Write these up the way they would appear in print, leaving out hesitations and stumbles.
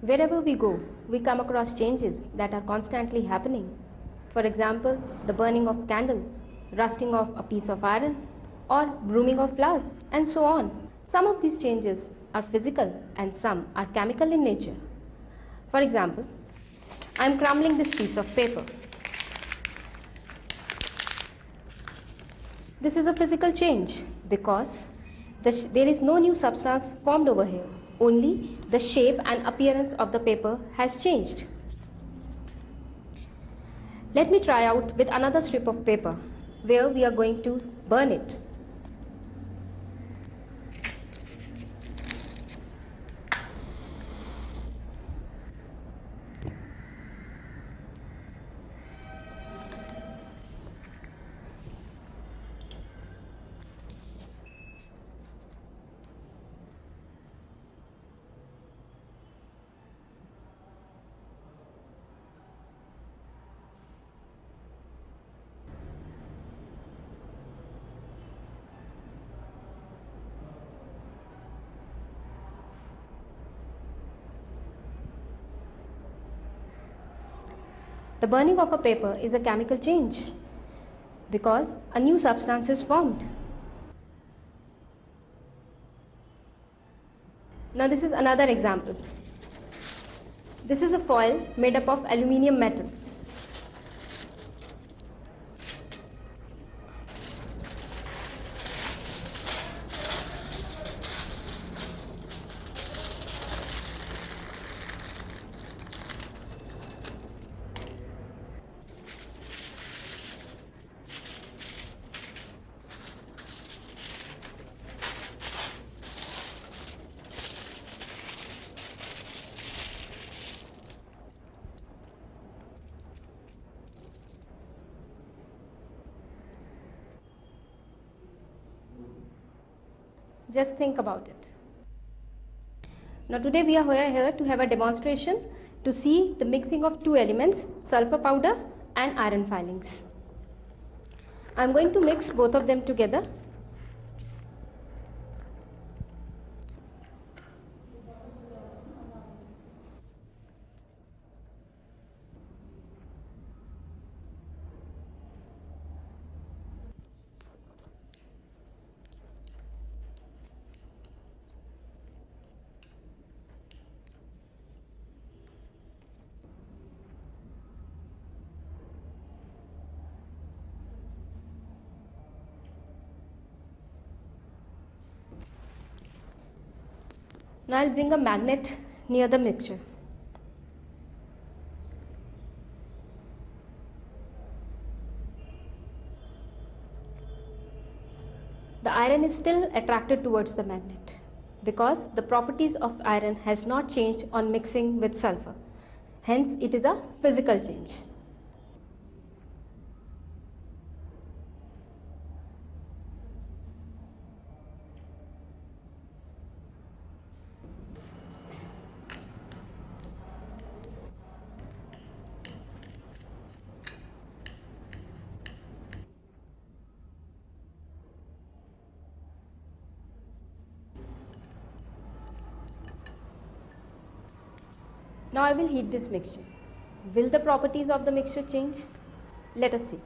Wherever we go, we come across changes that are constantly happening. For example, the burning of candle, rusting of a piece of iron, or blooming of flowers, and so on. Some of these changes are physical and some are chemical in nature. For example, I am crumbling this piece of paper. This is a physical change because there is no new substance formed over here. Only the shape and appearance of the paper has changed. Let me try out with another strip of paper where we are going to burn it. The burning of a paper is a chemical change because a new substance is formed. Now this is another example. This is a foil made up of aluminium metal. Just think about it. Now today we are here to have a demonstration to see the mixing of two elements, sulfur powder and iron filings. I am going to mix both of them together. Now I will bring a magnet near the mixture. The iron is still attracted towards the magnet because the properties of iron has not changed on mixing with sulfur. Hence it is a physical change. Now I will heat this mixture. Will the properties of the mixture change? Let us see.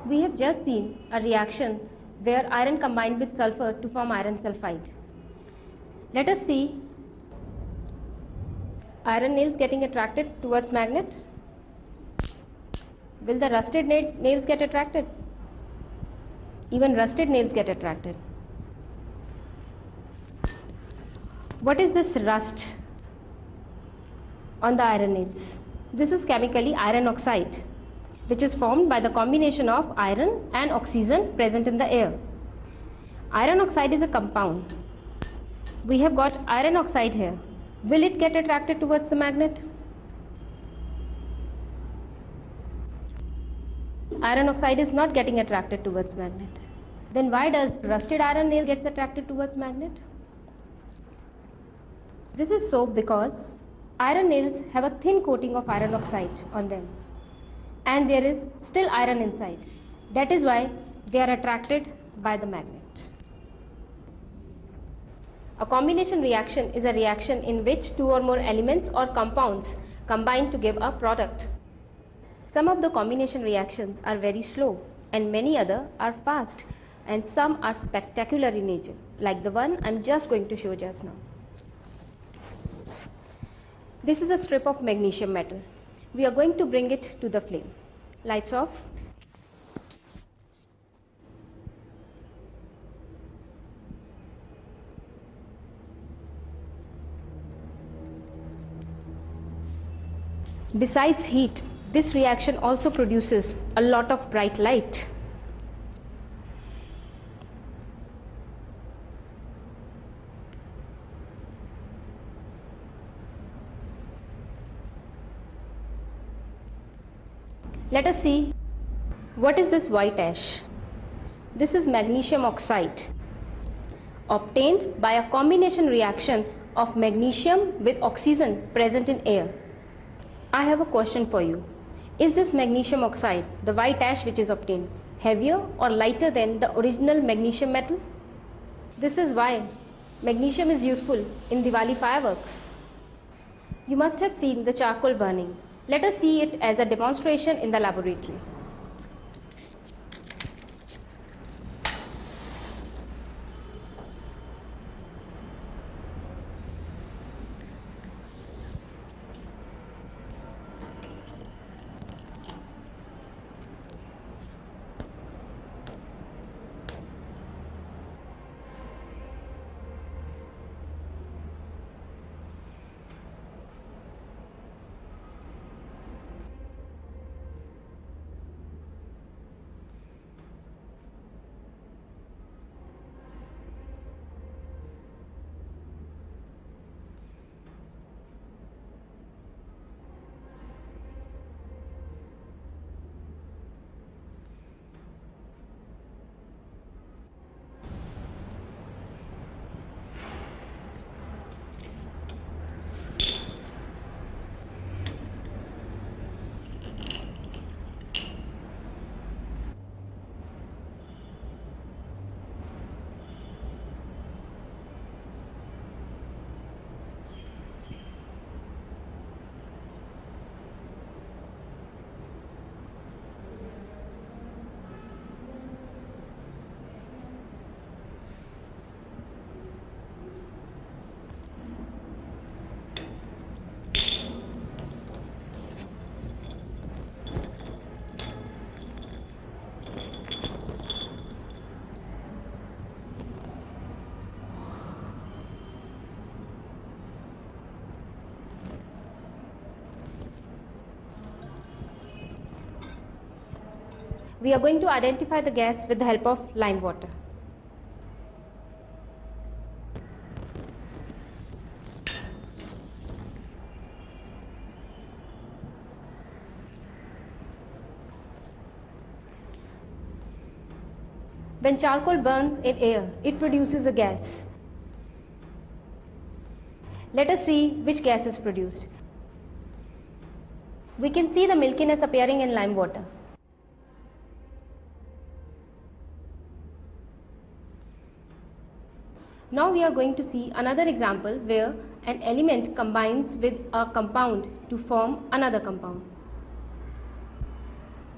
We have just seen a reaction where iron combined with sulfur to form iron sulfide. Let us see iron nails getting attracted towards magnet. Will the rusted nails get attracted? Even rusted nails get attracted. What is this rust on the iron nails? This is chemically iron oxide, which is formed by the combination of iron and oxygen present in the air. Iron oxide is a compound. We have got iron oxide here. Will it get attracted towards the magnet? Iron oxide is not getting attracted towards magnet. Then why does rusted iron nail gets attracted towards magnet? This is so because iron nails have a thin coating of iron oxide on them, and there is still iron inside. That is why they are attracted by the magnet. A combination reaction is a reaction in which two or more elements or compounds combine to give a product. Some of the combination reactions are very slow and many other are fast, and some are spectacular in nature, like the one I am just going to show just now. This is a strip of magnesium metal. We are going to bring it to the flame. Lights off. Besides heat, this reaction also produces a lot of bright light. Let us see what is this white ash. This is magnesium oxide obtained by a combination reaction of magnesium with oxygen present in air. I have a question for you. Is this magnesium oxide, the white ash which is obtained, heavier or lighter than the original magnesium metal? This is why magnesium is useful in Diwali fireworks. You must have seen the charcoal burning. Let us see it as a demonstration in the laboratory. We are going to identify the gas with the help of lime water. When charcoal burns in air, it produces a gas. Let us see which gas is produced. We can see the milkiness appearing in lime water. Now we are going to see another example where an element combines with a compound to form another compound.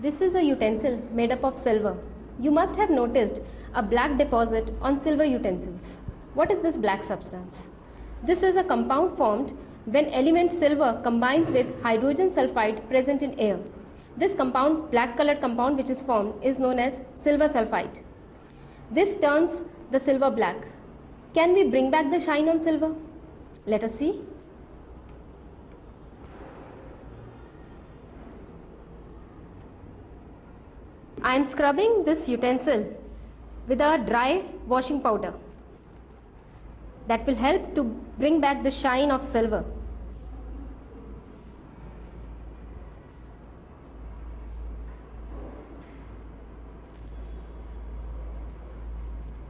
This is a utensil made up of silver. You must have noticed a black deposit on silver utensils. What is this black substance? This is a compound formed when element silver combines with hydrogen sulfide present in air. This compound, black colored compound which is formed, is known as silver sulfide. This turns the silver black. Can we bring back the shine on silver? Let us see. I am scrubbing this utensil with a dry washing powder that will help to bring back the shine of silver.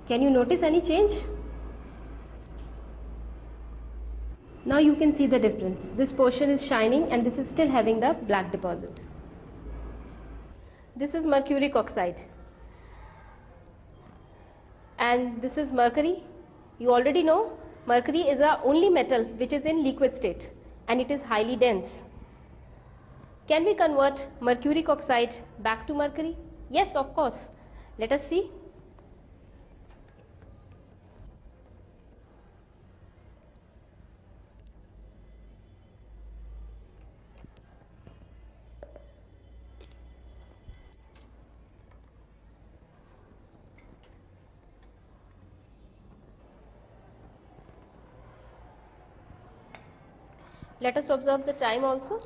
Can you notice any change? Now you can see the difference. This portion is shining and this is still having the black deposit. This is mercuric oxide and this is mercury. You already know mercury is the only metal which is in liquid state and it is highly dense. Can we convert mercuric oxide back to mercury? Yes, of course. Let us see. Let us observe the time also.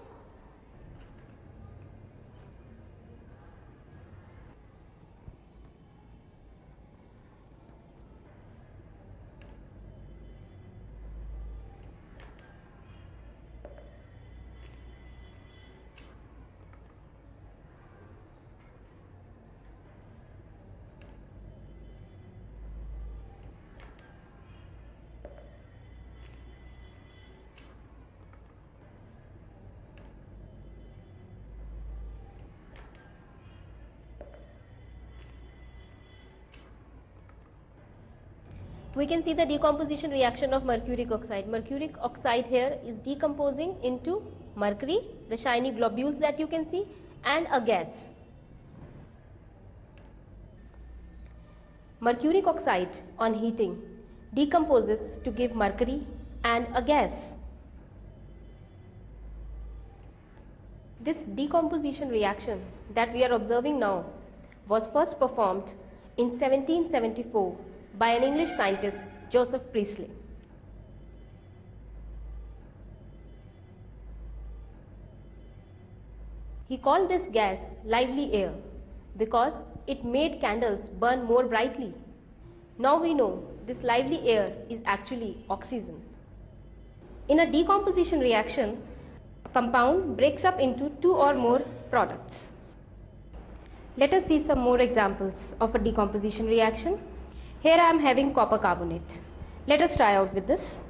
We can see the decomposition reaction of mercuric oxide. Mercuric oxide here is decomposing into mercury, the shiny globules that you can see, and a gas. Mercuric oxide on heating decomposes to give mercury and a gas. This decomposition reaction that we are observing now was first performed in 1774 by an English scientist, Joseph Priestley. He called this gas lively air because it made candles burn more brightly. Now we know this lively air is actually oxygen. In a decomposition reaction, a compound breaks up into two or more products. Let us see some more examples of a decomposition reaction. Here I am having copper carbonate. Let us try out with this.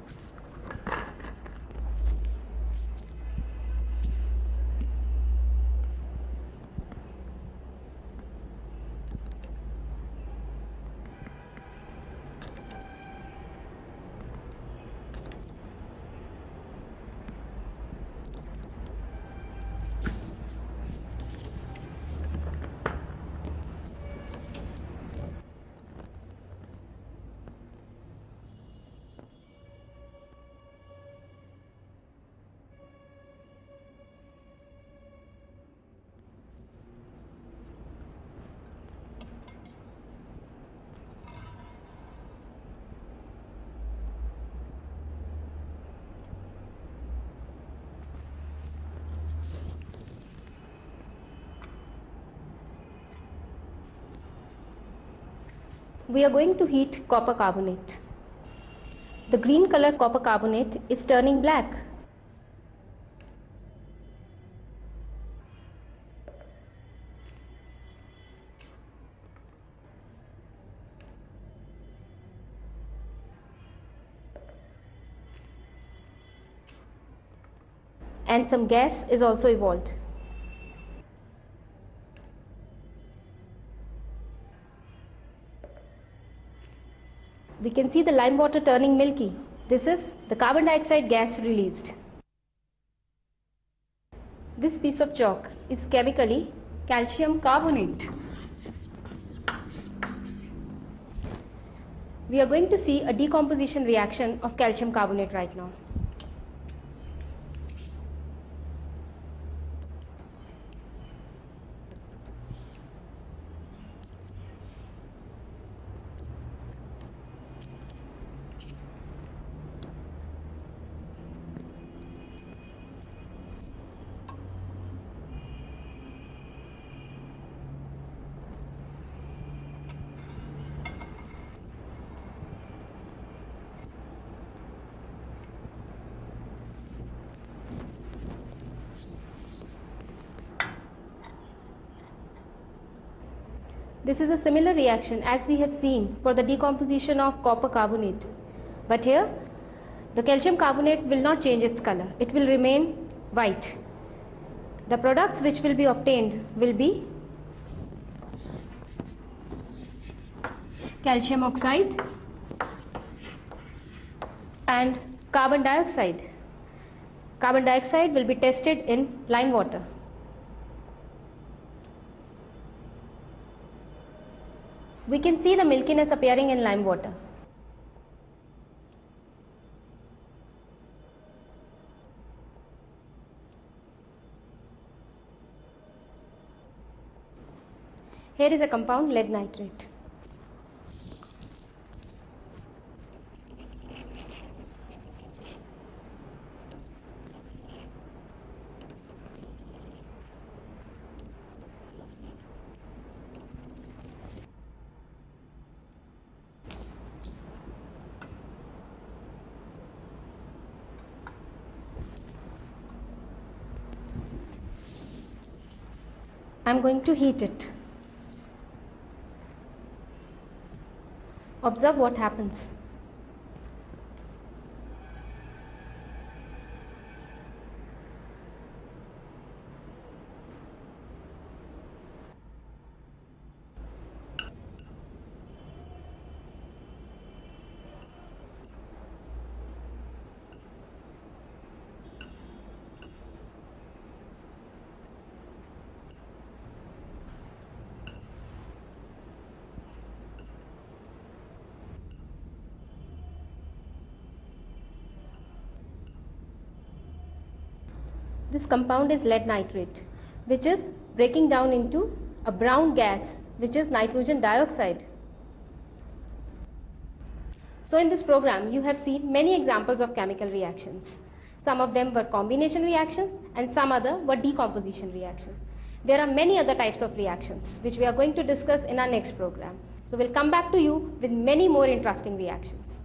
We are going to heat copper carbonate. The green color copper carbonate is turning black. And some gas is also evolved. We can see the lime water turning milky. This is the carbon dioxide gas released. This piece of chalk is chemically calcium carbonate. We are going to see a decomposition reaction of calcium carbonate right now. This is a similar reaction as we have seen for the decomposition of copper carbonate. But here, the calcium carbonate will not change its color. It will remain white. The products which will be obtained will be calcium oxide and carbon dioxide. Carbon dioxide will be tested in lime water. We can see the milkiness appearing in lime water. Here is a compound, lead nitrate. I am going to heat it. Observe what happens. This compound is lead nitrate, which is breaking down into a brown gas, which is nitrogen dioxide. So in this program, you have seen many examples of chemical reactions. Some of them were combination reactions and some other were decomposition reactions. There are many other types of reactions which we are going to discuss in our next program. So we'll come back to you with many more interesting reactions.